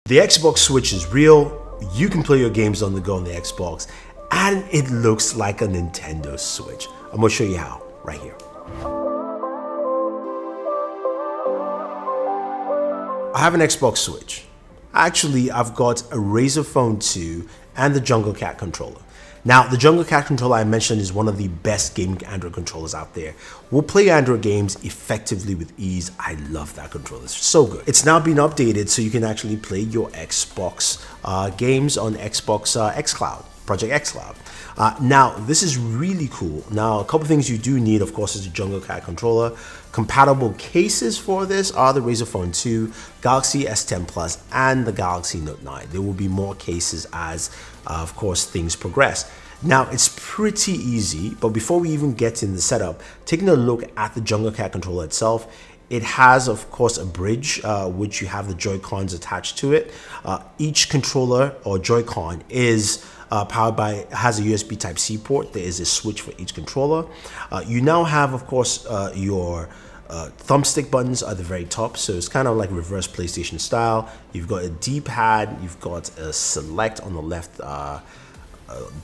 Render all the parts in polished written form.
The Xbox Switch is real, you can play your games on the go on the Xbox, and it looks like a Nintendo Switch. I'm gonna show you how right here. I have an Xbox Switch. Actually, I've got a Razer Phone 2 and the Jungle Cat controller. Now, the Jungle Cat controller I mentioned is one of the best gaming Android controllers out there. We'll play Android games effectively with ease. I love that controller, it's so good. It's now been updated so you can actually play your Xbox games on Xbox xCloud, Project xCloud. Now, this is really cool. Now, a couple things you do need, of course, is the Jungle Cat controller. Compatible cases for this are the Razer Phone 2, Galaxy S10 Plus, and the Galaxy Note 9. There will be more cases as, of course, things progress. Now, it's pretty easy, but before we even get in the setup, taking a look at the Jungle Cat controller itself, it has, of course, a bridge, which you have the Joy-Cons attached to it. Each controller or Joy-Con is powered by, has a USB Type-C port. There is a switch for each controller. You now have, of course, your thumbstick buttons at the very top, so it's kind of like reverse PlayStation style. You've got a D-pad, you've got a select on the left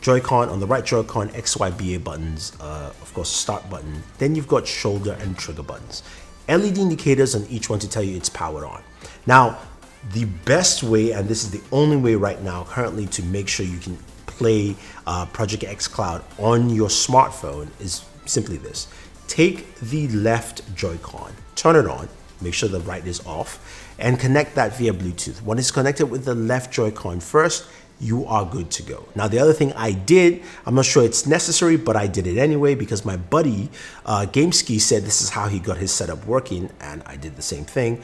Joy-Con, on the right Joy-Con, XYBA buttons, of course, start button. Then you've got shoulder and trigger buttons. LED indicators on each one to tell you it's powered on. Now, the best way, and this is the only way right now currently to make sure you can play Project xCloud on your smartphone is simply this. Take the left Joy-Con, turn it on, make sure the right is off, and connect that via Bluetooth. When it's connected with the left Joy-Con first, you are good to go. Now, the other thing I did, I'm not sure it's necessary, but I did it anyway because my buddy GameSki said this is how he got his setup working, and I did the same thing.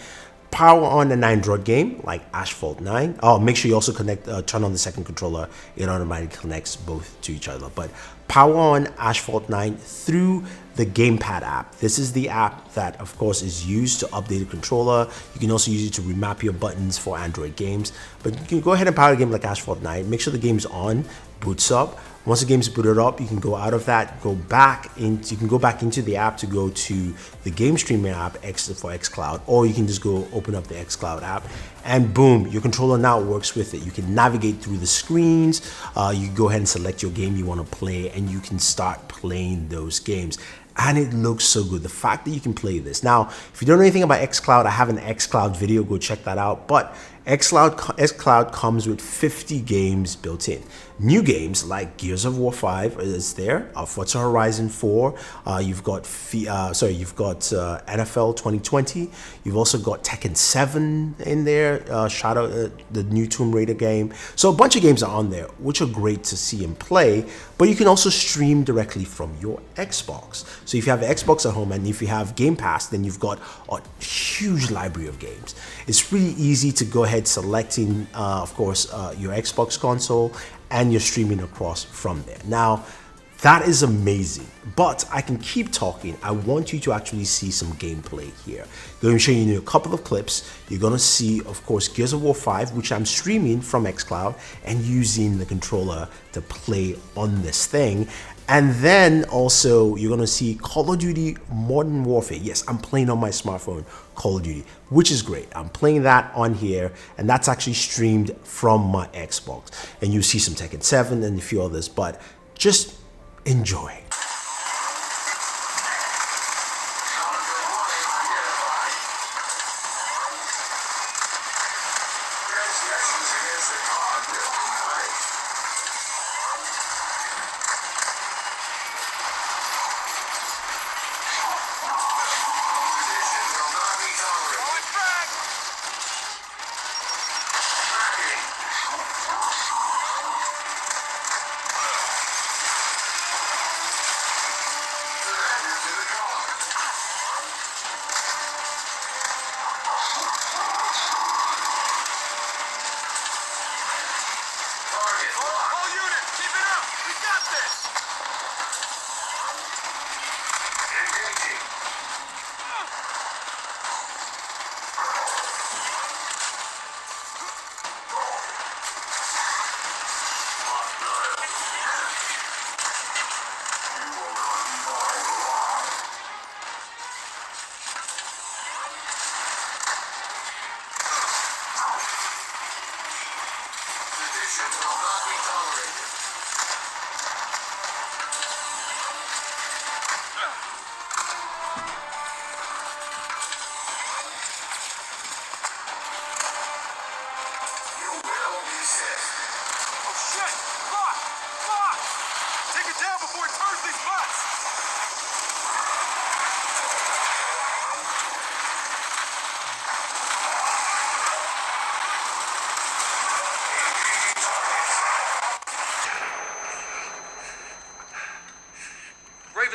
Power on an Android game like Asphalt 9. Oh, make sure you also connect, turn on the second controller. It automatically connects both to each other. But power on Asphalt 9 through the Gamepad app. This is the app that, of course, is used to update the controller. You can also use it to remap your buttons for Android games. But you can go ahead and power a game like Asphalt 9. Make sure the game's on, boots up. Once the game's booted up, you can go out of that, go back into, you can go back into the app to go to the game streaming app for xCloud, or you can just go open up the xCloud app, and boom, your controller now works with it. You can navigate through the screens. You can go ahead and select your game you want to play, and you can start playing those games. And it looks so good. The fact that you can play this. Now, if you don't know anything about xCloud, I have an xCloud video, go check that out. But xCloud comes with 50 games built in. New games like Gears of War 5 is there, Forza Horizon 4, you've got NFL 2020, you've also got Tekken 7 in there, the new Tomb Raider game. So a bunch of games are on there, which are great to see and play, but you can also stream directly from your Xbox. So if you have an Xbox at home and if you have Game Pass, then you've got a huge library of games. It's really easy to go ahead selecting, of course, your Xbox console, and you're streaming across from there. Now, that is amazing, but I can keep talking. I want you to actually see some gameplay here. I'm going to show you a couple of clips. You're going to see, of course, Gears of War 5, which I'm streaming from xCloud and using the controller to play on this thing. And then also you're going to see Call of Duty Modern Warfare. Yes, I'm playing on my smartphone Call of Duty, which is great. I'm playing that on here, and that's actually streamed from my Xbox. And you see some Tekken 7 and a few others, but just enjoy.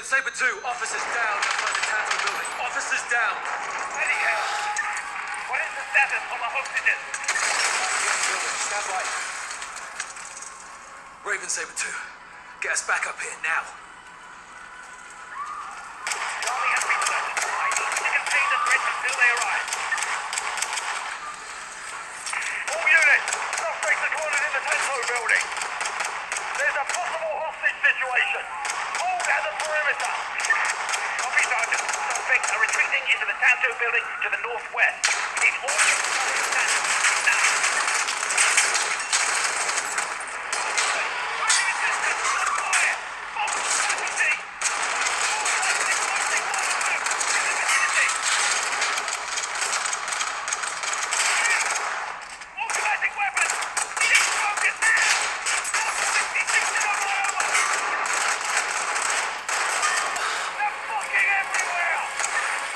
Saber 2, officers down outside the Tanto building. Officers down. Any help? What is the status of the hostages? Building, stand by. Raven Saber 2, get us back up here now. Charlie has been searched. I need to contain the threat until they arrive. All units, suspects are cornered in the Tanto building. There's a possible hostage situation. Hold at the perimeter. Copy, Sergeant. Suspects are retreating into the Tanto building to the northwest. Need all units to understand now. Fire! Casualty! Automatic weapons! Need focus now! 66 over! They're fucking everywhere!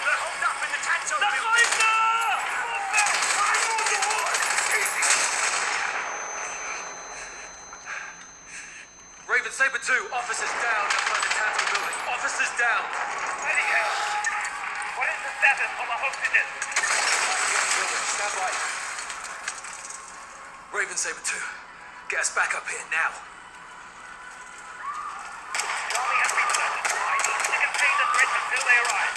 They're holed up in the Tanto The building. Kaiser! Raven Saber 2, officers down outside the Tanto building. Officers down. Any help? What is the status of the hostages? Building, stand by. Raven Saber 2, get us back up here now. Charlie has been searched. I need to contain the threat until they arrive.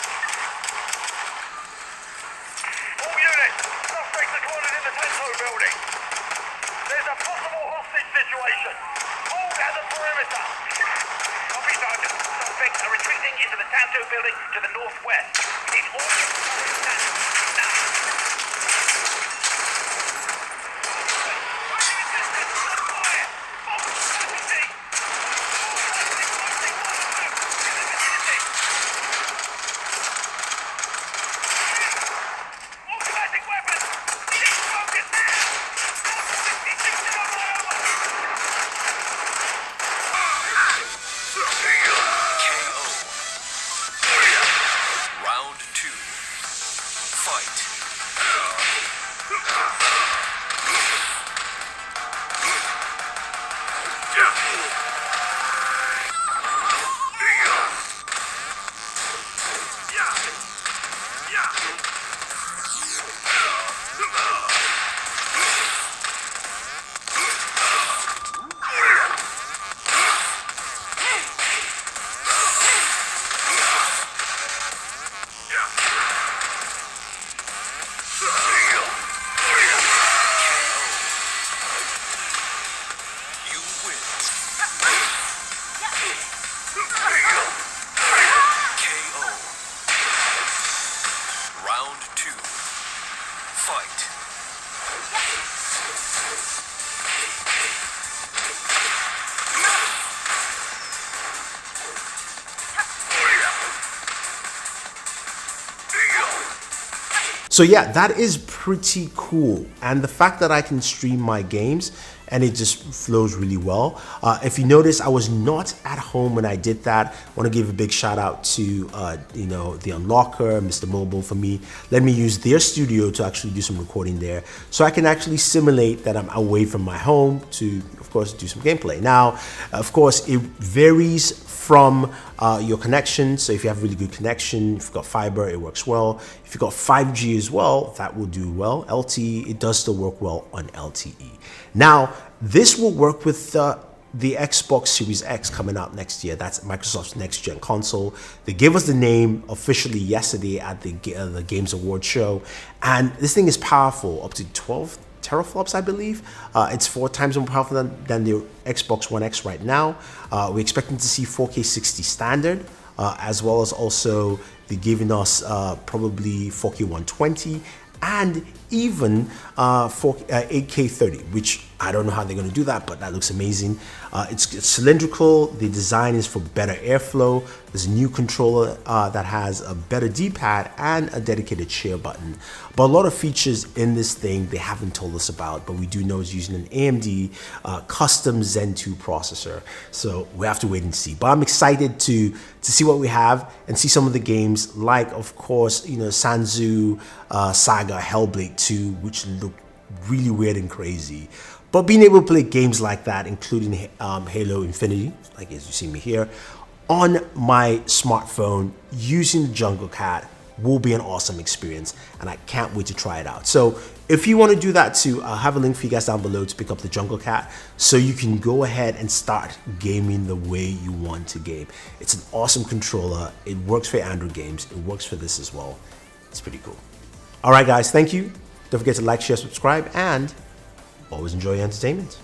All units, suspects are cornered in the Tanto building. There's a possible hostage situation. Hold at the perimeter. Copy, Sergeant. Suspects are retreating into the Tanto building to the northwest. Need all units to understand now. Fire! Casualty! Automatic weapons! Need focus now! 66 over! KO. Round 2. Fight. You win. KO. Round 2. Fight. So yeah, that is pretty cool. And the fact that I can stream my games and it just flows really well. If you notice, I was not at home when I did that. I want to give a big shout out to the Unlocker, Mr. Mobile, for me. Let me use their studio to actually do some recording there, so I can actually simulate that I'm away from my home to, of course, do some gameplay. Now, of course, it varies from your connection. So if you have really good connection, if you've got fiber, it works well. If you've got 5G as well, that will do well. LTE, it does still work well on LTE. Now, this will work with the Xbox Series X coming out next year. That's Microsoft's next gen console. They gave us the name officially yesterday at the Games Award show. And this thing is powerful, up to 12 teraflops, I believe. It's 4 times more powerful than the Xbox One X right now. We're expecting to see 4K 60 standard, as well as also they're giving us probably 4K 120 and even 8K 30, which I don't know how they're going to do that, but that looks amazing. It's cylindrical. The design is for better airflow. There's a new controller that has a better D-pad and a dedicated share button. But a lot of features in this thing they haven't told us about, but we do know it's using an AMD custom Zen 2 processor. So we have to wait and see. But I'm excited to see what we have and see some of the games, like, of course, you know, Sanzu Saga Hellblade 2, which look really weird and crazy. But being able to play games like that, including Halo Infinity, like as you see me here, on my smartphone using the Jungle Cat will be an awesome experience, and I can't wait to try it out. So if you want to do that too, I'll have a link for you guys down below to pick up the Jungle Cat so you can go ahead and start gaming the way you want to game. It's an awesome controller. It works for Android games. It works for this as well. It's pretty cool. All right, guys, thank you. Don't forget to like, share, subscribe, and always enjoy your entertainment.